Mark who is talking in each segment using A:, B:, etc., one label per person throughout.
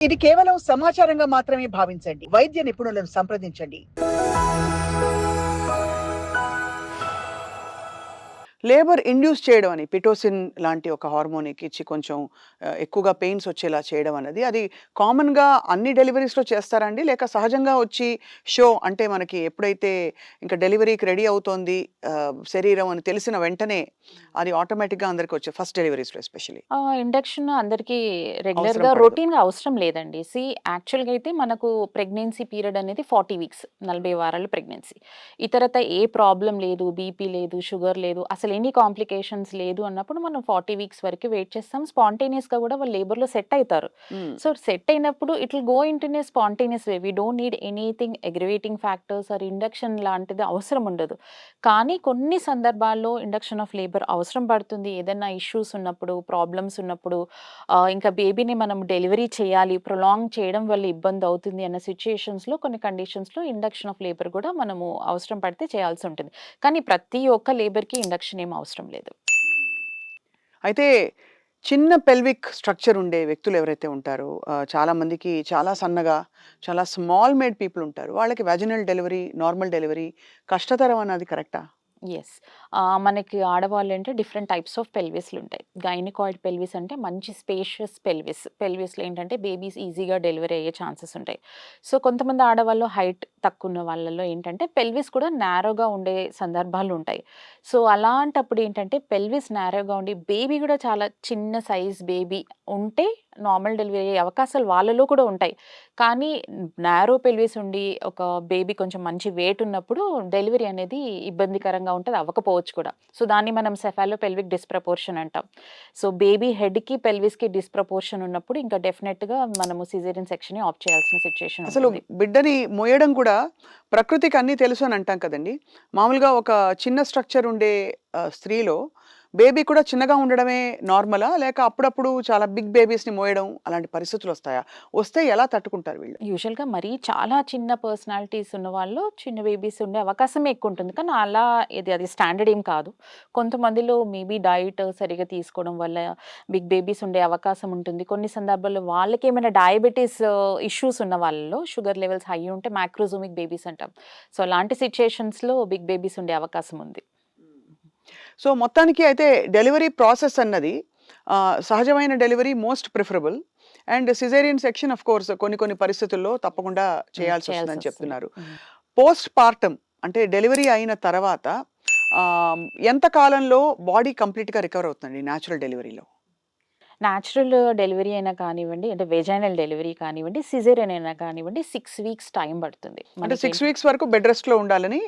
A: ఇది కేవలం సమాచారంగా మాత్రమే భావించండి. వైద్య నిపుణులను సంప్రదించండి.
B: లేబర్ ఇండ్యూస్ చేయడం అని పిటోసిన్ లాంటి ఒక హార్మోన్ ఎక్కిచ్చి కొంచెం ఎక్కువగా పెయిన్స్ వచ్చేలా చేయడం అన్నది అది కామన్‌గా అన్ని డెలివరీస్‌లో చేస్తారా అండి? లేక సహజంగా వచ్చి అంటే మనకి ఎప్పుడైతే ఇంకా డెలివరీకి రెడీ అవుతోంది శరీరం అని తెలిసిన వెంటనే అది ఆటోమేటిక్‌గా అందరికి వచ్చే ఫస్ట్ డెలివరీస్‌లో ఎస్పెషల్లీ
C: ఇండక్షన్ అందరికీ
B: అవసరం
C: రెగ్యులర్‌గా
B: పడదు.
C: రొటీన్‌గా అవసరం లేదండి. యాక్చువల్‌గా అయితే మనకు ప్రెగ్నెన్సీ పీరియడ్ అనేది 40 వీక్స్ 40 వారాల ప్రెగ్నెన్సీ. ఇతరత ఏ ప్రాబ్లమ్ లేదు, బీపీ లేదు, షుగర్ లేదు, అసలు ఎనీ కాంప్లికేషన్స్ లేదు అన్నప్పుడు మనం 40 వీక్స్ వరకు వెయిట్ చేస్తాం. స్పాంటేనియస్‌గా కూడా వాళ్ళు లేబర్‌లో సెట్ అయితారు.
B: హ్మ్.
C: సో, సెట్ అయినప్పుడు it will go into a spontaneous way. We don't need anything aggravating factors or induction లాంటిది అవసరం ఉండదు. కానీ కొన్ని సందర్భాల్లో ఇండక్షన్ ఆఫ్ లేబర్ అవసరం పడుతుంది. ఏదైనా ఇష్యూస్ ఉన్నప్పుడు, ప్రాబ్లమ్స్ ఉన్నప్పుడు ఇంకా బేబీని మనం డెలివరీ చేయాలి, ప్రొలాంగ్ చేయడం వల్ల ఇబ్బందవుతుంది అన్న సిట్యుయేషన్స్‌లో కొన్ని కండిషన్స్‌లో ఇండక్షన్ ఆఫ్ లేబర్ కూడా మనము అవసరం పడితే చేయాల్సుంటుంది. కానీ ప్రతి ఒక్క లేబర్‌కి ఇండక్షన్ ఏమి అవసరం లేదు.
B: అయితే చిన్న పెల్విక్ స్ట్రక్చర్ ఉండే వ్యక్తులు ఎవరైతే ఉంటారో చాలా మందికి చాలా సన్నగా, చాలా స్మాల్ మేడ్ పీపుల్ ఉంటారు. వాళ్ళకి వాజినల్ డెలివరీ, నార్మల్ డెలివరీ కష్టతరం అన్నది కరెక్టా?
C: యెస్. మనకి ఆడవాళ్ళంటే డిఫరెంట్ టైప్స్ ఆఫ్ పెల్విస్‌లుంటాయి. గైనకాయిడ్ పెల్విస్ అంటే మంచి స్పేషియస్ పెల్విస్. పెల్విస్‌లో ఏంటంటే బేబీస్ ఈజీగా డెలివరీ అయ్యే ఛాన్సెస్ ఉంటాయి. సో, కొంతమంది ఆడవాళ్ళు హైట్ తక్కువున్న వాళ్ళలో ఏంటంటే పెల్విస్ కూడా నారోగా ఉండే సందర్భాలుంటాయి. సో, అలాంటప్పుడు ఏంటంటే పెల్విస్ నారోగా ఉండి బేబీ కూడా చాలా చిన్న సైజ్ బేబీ ఉంటే నార్మల్ డెలివరీ అయ్యే అవకాశాలు వాళ్ళలో కూడా ఉంటాయి. కానీ నారో పెల్విస్ ఉండి ఒక బేబీ కొంచెం మంచి వెయిట్ ఉన్నప్పుడు డెలివరీ అనేది ఇబ్బందికరంగా ఉంటది. అవ్వకపోవచ్చు కూడా. సో, దాన్ని మనం సెఫాలోపెల్విక్ డిస్‌ప్రపోర్షన్ అంటాం. సో, బేబీ హెడ్‌కి, పెల్విస్‌కి డిస్‌ప్రపోర్షన్ ఉన్నప్పుడు ఇంకా డెఫినిట్‌గా మనము సిజేరియన్ సెక్షనే ఆప్ట్ చేయాల్సిన సిట్యుయేషన్
B: అసలు
C: ఉంటుంది.
B: బిడ్డని మోయడం కూడా ప్రకృతికి అన్నీ తెలుసు అని అంటాం కదండీ! మామూలుగా ఒక చిన్న స్ట్రక్చర్ ఉండే స్త్రీలో బేబీ కూడా చిన్నగా ఉండడమే నార్మలా? లేక అప్పుడప్పుడు చాలా బిగ్ బేబీస్‌ని మోయడం అలాంటి పరిస్థితులొస్తాయా? వస్తే ఎలా తట్టుకుంటారు వీళ్ళు?
C: యూజువల్‌గా మరీ చాలా చిన్న పర్సనాలిటీస్ ఉన్న వాళ్ళు చిన్న బేబీస్ ఉండే అవకాశమే ఎక్కువుంటుంది. కానీ అలా అది స్టాండర్డ్ ఏం కాదు. కొంతమందిలో మేబీ డైట్ సరిగ్గా తీసుకోవడం వల్ల బిగ్ బేబీస్ ఉండే అవకాశం ఉంటుంది. కొన్ని సందర్భాల్లో వాళ్ళకేమైనా డయాబెటిస్ ఇష్యూస్ ఉన్న వాళ్ళలో షుగర్ లెవెల్స్ హై ఉంటే మాక్రోజోమిక్ బేబీస్ అంటాం. సో, అలాంటి సిట్యుయేషన్స్‌లో బిగ్ బేబీస్ ఉండే అవకాశం ఉంది.
B: సో, మొత్తానికి అయితే డెలివరీ ప్రాసెస్ అన్నది సహజమైన delivery most preferable and caesarean section of course కొన్ని కొన్ని పరిస్థితుల్లో తప్పకుండా చేయాల్సొస్తుందని
C: చేయాల్సొస్తుంది.
B: చెప్తున్నారు. పోస్ట్ పార్టమ్ అంటే డెలివరీ అయిన తర్వాత ఆహ్, ఎంత కాలంలో బాడీ కంప్లీట్‌గా రికవర్ అవుతుందండి న్యాచురల్ డెలివరీలో?
C: నేచురల్ డెలివరీ అయినా కానివ్వండి, అంటే వెజైనల్ డెలివరీ కానివ్వండి, సిజేరియన్ అయినా కానివ్వండి 6 వీక్స్ టైం పడుతుంది.
B: అంటే 6
C: మనకేంటి
B: వీక్స్ వరకు బెడ్ రెస్ట్‌లో ఉండాలని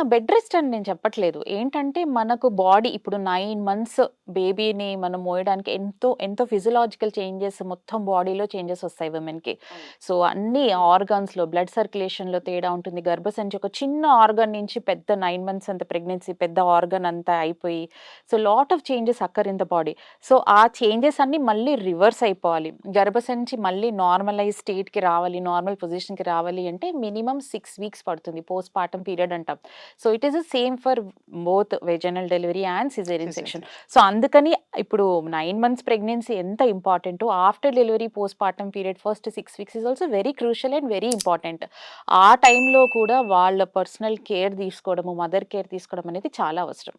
C: బెడ్ రెస్ట్ అని నేను చెప్పట్లేదు. ఏంటంటే మనకు బాడీ ఇప్పుడు 9 మంత్స్ బేబీని మనం మోయడానికి ఎంతో ఫిజియోలాజికల్ చేంజెస్ మొత్తం బాడీలో చేంజెస్ వస్తాయి విమెన్‌కి. సో, అన్ని ఆర్గాన్స్‌లో బ్లడ్ సర్క్యులేషన్‌లో తేడా ఉంటుంది. గర్భసంచి ఒక చిన్న ఆర్గాన్ నుంచి పెద్ద 9 మంత్స్ అంత ప్రెగ్నెన్సీ పెద్ద ఆర్గాన్ అంతా అయిపోయి so, lot of changes అక్కర్ in the body. So, ఆ చేంజెస్ అన్నీ మళ్ళీ రివర్స్ అయిపోవాలి. గర్భసంచి మళ్ళీ నార్మలైజ్ స్టేట్‌కి రావాలి, నార్మల్ పొజిషన్‌కి రావాలి అంటే మినిమమ్ 6 వీక్స్ పడుతుంది. పోస్ట్ పార్టమ్ పీరియడ్ అంటాం. So, it is the same for both vaginal delivery and caesarean
B: caesarean
C: section.
B: Section.
C: So, అందుకని ఇప్పుడు 9 మంత్స్ ప్రెగ్నెన్సీ ఎంత ఇంపార్టెంటో after delivery post partum period first 6 weeks is also very crucial and very important. ఆ టైంలో కూడా వాళ్ళ personal care తీసుకోవడము, mother care తీసుకోవడం అనేది చాలా అవసరం.